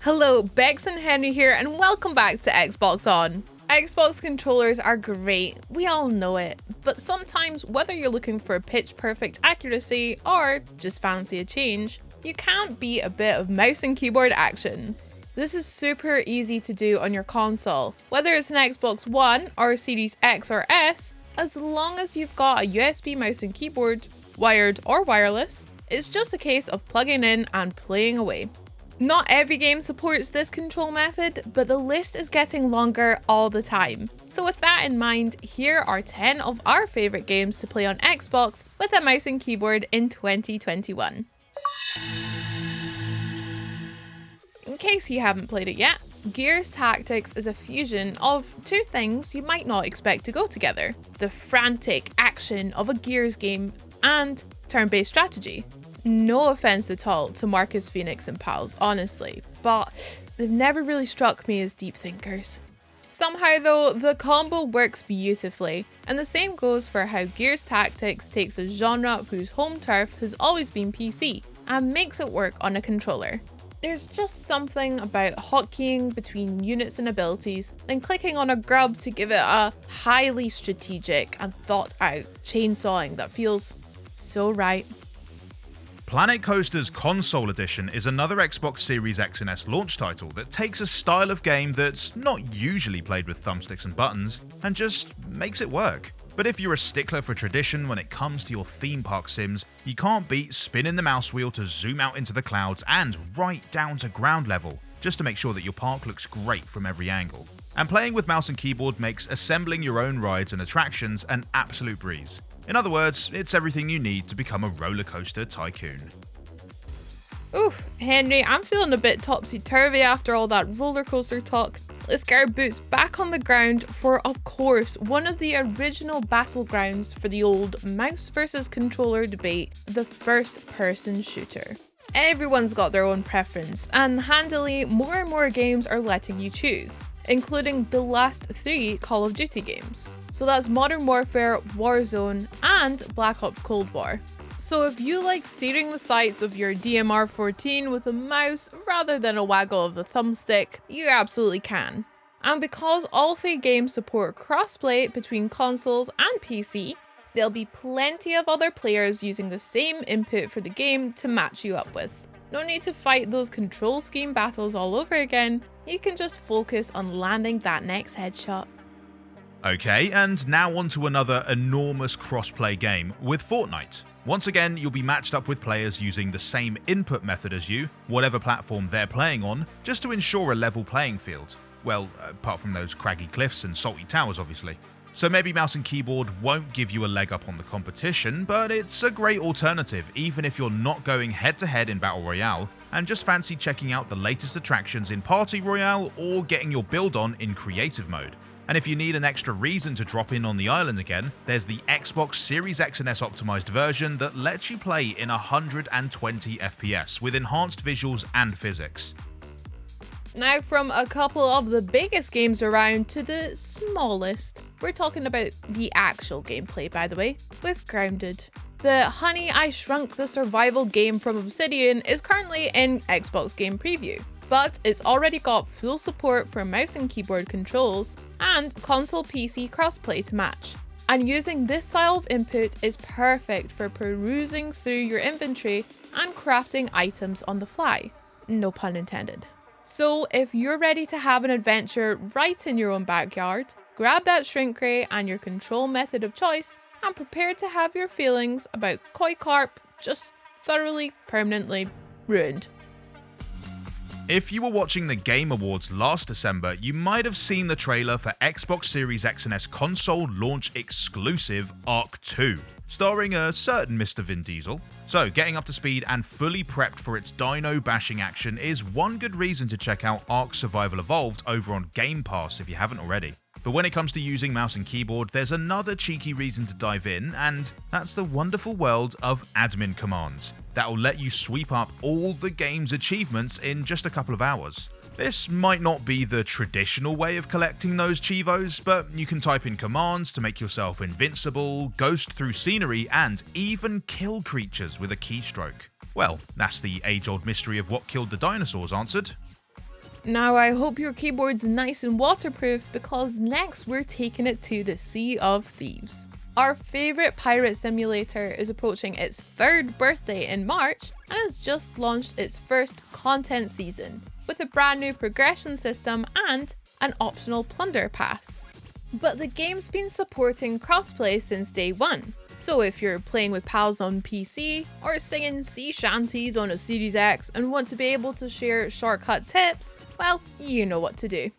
Hello, Bex and Henry here, and welcome back to Xbox On. Xbox controllers are great, we all know it, but sometimes whether you're looking for pitch perfect accuracy or just fancy a change, you can't beat a bit of mouse and keyboard action. This is super easy to do on your console, whether it's an Xbox One or Series X or S, as long as you've got a USB mouse and keyboard, wired or wireless. It's just a case of plugging in and playing away. Not every game supports this control method, but the list is getting longer all the time. So with that in mind, here are 10 of our favourite games to play on Xbox with a mouse and keyboard in 2021. In case you haven't played it yet, Gears Tactics is a fusion of two things you might not expect to go together: the frantic action of a Gears game and turn-based strategy. No offense at all to Marcus Phoenix and pals, honestly, but they've never really struck me as deep thinkers. Somehow though, the combo works beautifully, and the same goes for how Gears Tactics takes a genre whose home turf has always been PC and makes it work on a controller. There's just something about hotkeying between units and abilities, then clicking on a grub to give it a highly strategic and thought out chainsawing that feels so right. Planet Coaster's Console Edition is another Xbox Series X and S launch title that takes a style of game that's not usually played with thumbsticks and buttons and just makes it work. But if you're a stickler for tradition when it comes to your theme park sims, you can't beat spinning the mouse wheel to zoom out into the clouds and right down to ground level, just to make sure that your park looks great from every angle. And playing with mouse and keyboard makes assembling your own rides and attractions an absolute breeze. In other words, it's everything you need to become a roller coaster tycoon. Oof, Henry, I'm feeling a bit topsy-turvy after all that roller coaster talk. Let's get our boots back on the ground for, of course, one of the original battlegrounds for the old mouse versus controller debate, the first-person shooter. Everyone's got their own preference, and handily, more and more games are letting you choose, including the last 3 Call of Duty games. So that's Modern Warfare, Warzone, and Black Ops Cold War. So if you like steering the sights of your DMR-14 with a mouse rather than a waggle of the thumbstick, you absolutely can. And because all 3 games support crossplay between consoles and PC, there'll be plenty of other players using the same input for the game to match you up with. No need to fight those control scheme battles all over again, you can just focus on landing that next headshot. Okay, and now on to another enormous crossplay game with Fortnite. Once again, you'll be matched up with players using the same input method as you, whatever platform they're playing on, just to ensure a level playing field. Well, apart from those craggy cliffs and salty towers, obviously. So maybe mouse and keyboard won't give you a leg up on the competition, but it's a great alternative even if you're not going head to head in Battle Royale and just fancy checking out the latest attractions in Party Royale or getting your build on in creative mode. And if you need an extra reason to drop in on the island again, there's the Xbox Series X and S optimized version that lets you play in 120 FPS with enhanced visuals and physics. Now from a couple of the biggest games around to the smallest, we're talking about the actual gameplay, by the way, with Grounded. The Honey, I Shrunk the Survival game from Obsidian is currently in Xbox Game Preview, but it's already got full support for mouse and keyboard controls and console PC crossplay to match. And using this style of input is perfect for perusing through your inventory and crafting items on the fly. No pun intended. So if you're ready to have an adventure right in your own backyard, grab that shrink ray and your control method of choice and prepare to have your feelings about Koi Carp just thoroughly, permanently ruined. If you were watching the Game Awards last December, you might have seen the trailer for Xbox Series X and S console launch exclusive Ark 2, starring a certain Mr. Vin Diesel. So getting up to speed and fully prepped for its dino bashing action is one good reason to check out Ark Survival Evolved over on Game Pass if you haven't already. But when it comes to using mouse and keyboard, there's another cheeky reason to dive in, and that's the wonderful world of admin commands that'll let you sweep up all the game's achievements in just a couple of hours. This might not be the traditional way of collecting those chivos, but you can type in commands to make yourself invincible, ghost through scenery, and even kill creatures with a keystroke. Well, that's the age-old mystery of what killed the dinosaurs answered. Now I hope your keyboard's nice and waterproof because next we're taking it to the Sea of Thieves. Our favourite pirate simulator is approaching its 3rd birthday in March and has just launched its first content season with a brand new progression system and an optional plunder pass. But the game's been supporting crossplay since day one, so if you're playing with pals on PC or singing sea shanties on a Series X and want to be able to share shortcut tips, well, you know what to do.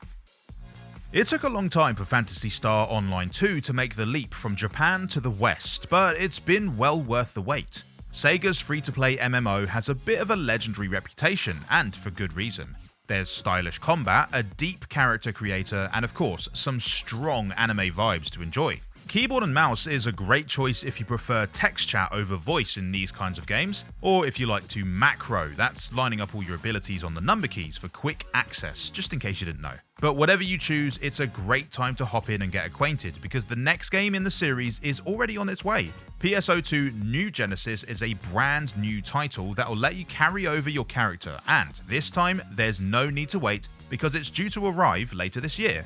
It took a long time for Phantasy Star Online 2 to make the leap from Japan to the West, but it's been well worth the wait. Sega's free-to-play MMO has a bit of a legendary reputation, and for good reason. There's stylish combat, a deep character creator, and of course, some strong anime vibes to enjoy. Keyboard and mouse is a great choice if you prefer text chat over voice in these kinds of games, or if you like to macro, that's lining up all your abilities on the number keys for quick access, just in case you didn't know. But whatever you choose, it's a great time to hop in and get acquainted, because the next game in the series is already on its way. PSO2 New Genesis is a brand new title that will let you carry over your character, and this time there's no need to wait because it's due to arrive later this year.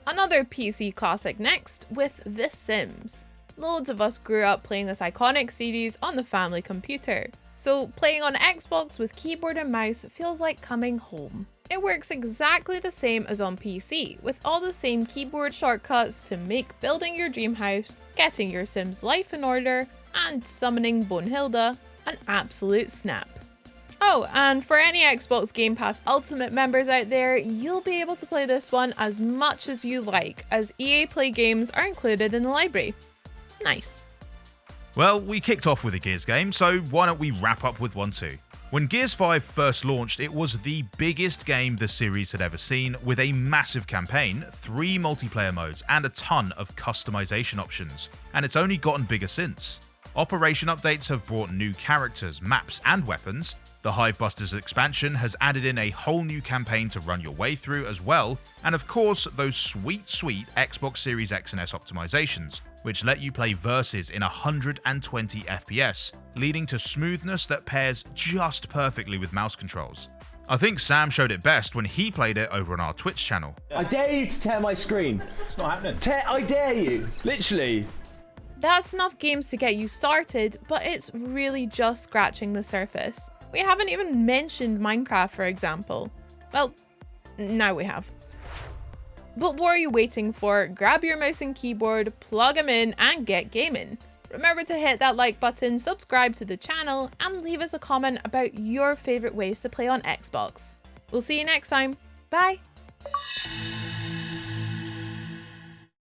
Another PC classic next with The Sims. Loads of us grew up playing this iconic series on the family computer, so playing on Xbox with keyboard and mouse feels like coming home. It works exactly the same as on PC, with all the same keyboard shortcuts to make building your dream house, getting your Sims life in order, and summoning Bonehilda an absolute snap. Oh, and for any Xbox Game Pass Ultimate members out there, you'll be able to play this one as much as you like, as EA Play games are included in the library. Nice. Well, we kicked off with a Gears game, so why don't we wrap up with one too? When Gears 5 first launched, it was the biggest game the series had ever seen, with a massive campaign, 3 multiplayer modes, and a ton of customization options. And it's only gotten bigger since. Operation updates have brought new characters, maps, and weapons. The Hivebusters expansion has added in a whole new campaign to run your way through as well, and of course those sweet Xbox Series X and S optimizations, which let you play versus in 120 FPS, leading to smoothness that pairs just perfectly with mouse controls. I think Sam showed it best when he played it over on our Twitch channel. I dare you to tear my screen. It's not happening. I dare you, literally. That's enough games to get you started, but it's really just scratching the surface. We haven't even mentioned Minecraft, for example. Well, now we have. But what are you waiting for? Grab your mouse and keyboard, plug them in, and get gaming. Remember to hit that like button, subscribe to the channel, and leave us a comment about your favourite ways to play on Xbox. We'll see you next time. Bye!